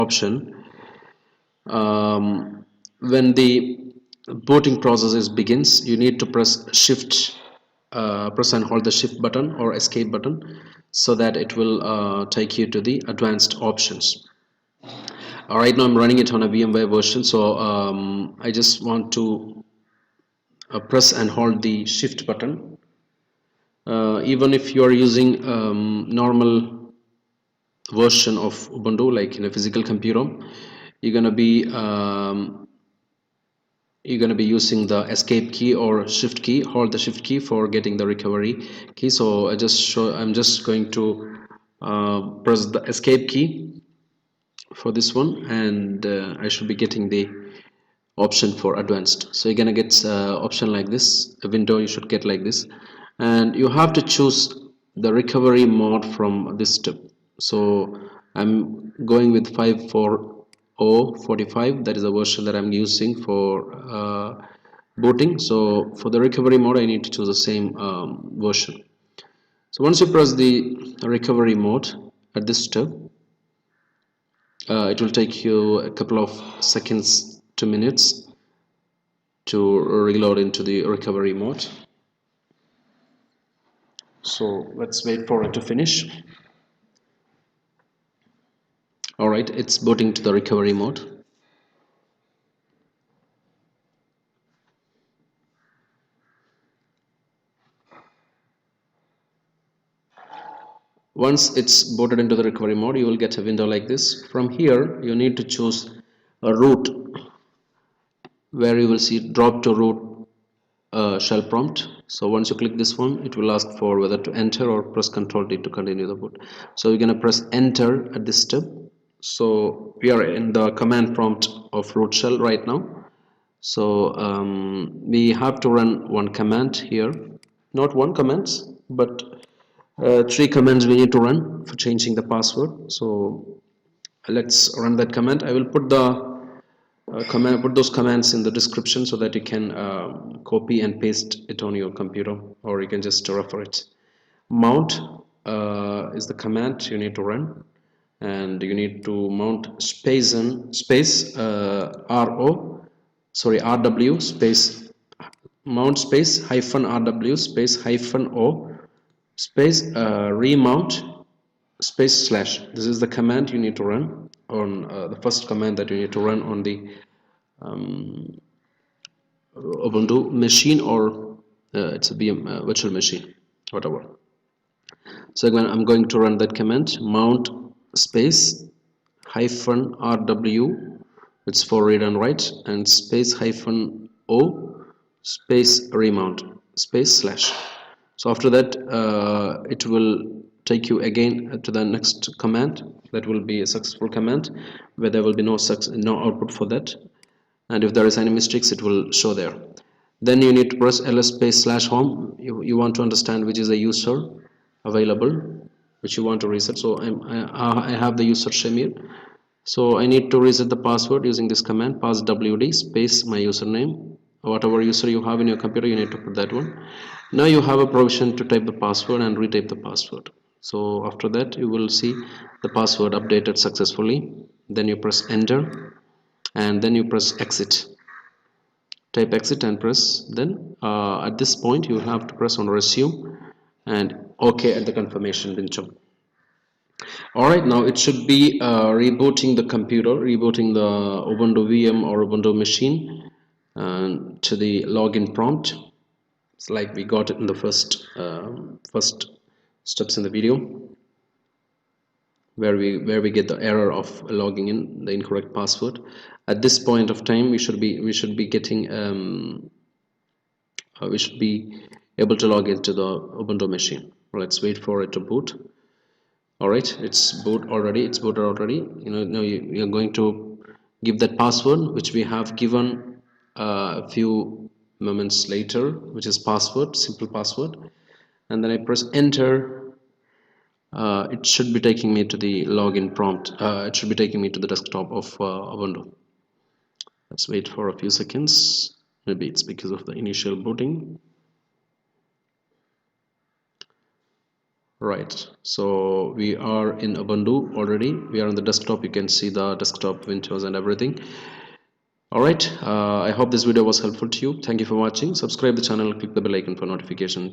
option. When the booting process begins, you need to press press and hold the shift button or escape button, so that it will take you to the advanced options. Right now I'm running it on a VMware version, so I just want to press and hold the shift button. Even if you are using normal version of Ubuntu, like in a physical computer, you're gonna be using the escape key or shift key. Hold the shift key for getting the recovery key. So I'm just going to press the escape key for this one, and I should be getting the option for advanced. So you're gonna get option like this, a window you should get like this, and you have to choose the recovery mode from this step. So I'm going with 54045. That is the version that I'm using for booting. So for the recovery mode I need to choose the same version. So once you press the recovery mode at this step, it will take you a couple of seconds to minutes to reload into the recovery mode. So let's wait for it to finish. Alright, it's booting to the recovery mode. Once it's booted into the recovery mode, you will get a window like this. From here you need to choose a root, where you will see drop to root shell prompt. So once you click this one, it will ask for whether to enter or press Ctrl D to continue the boot. So you're gonna press enter at this step. So we are in the command prompt of root shell right now. So we have to run one command here, not one commands, but 3 commands we need to run for changing the password. So let's run that command. I will put the put those commands in the description so that you can copy and paste it on your computer, or you can just refer it. Mount is the command you need to run, and you need to mount space rw space mount space hyphen rw space hyphen o space remount space slash. This is the command you need to run on the first command that you need to run on the Ubuntu machine, or it's a virtual machine, whatever. So again, I'm going to run that command, mount space hyphen rw, it's for read and write, and space hyphen o space remount space slash. So after that it will take you again to the next command. That will be a successful command where there will be no output for that, and if there is any mistakes it will show there. Then you need to press ls space slash home. You want to understand which is the user available which you want to reset. So I have the user Shamir, so I need to reset the password using this command, pass wd space my username. Whatever user you have in your computer, you need to put that one. Now you have a provision to type the password and retype the password. So after that you will see the password updated successfully. Then you press enter, and then you press exit. Type exit and press. Then at this point you have to press on resume and OK at the confirmation window. Alright, now it should be rebooting the computer, rebooting the Ubuntu VM or Ubuntu machine to the login prompt. It's like we got it in the first steps in the video, where we get the error of logging in the incorrect password. At this point of time we should be getting we should be able to log into the Ubuntu machine. Let's wait for it to boot. Alright, it's booted already. Now you're going to give that password which we have given a few moments later, which is simple password, and then I press enter. It should be taking me to the login prompt. It should be taking me to the desktop of Ubuntu. Let's wait for a few seconds. Maybe it's because of the initial booting. Right, so we are in Ubuntu already. We are on the desktop. You can see the desktop windows and everything. All right, I hope this video was helpful to you. Thank you for watching. Subscribe the channel, click the bell icon for notification.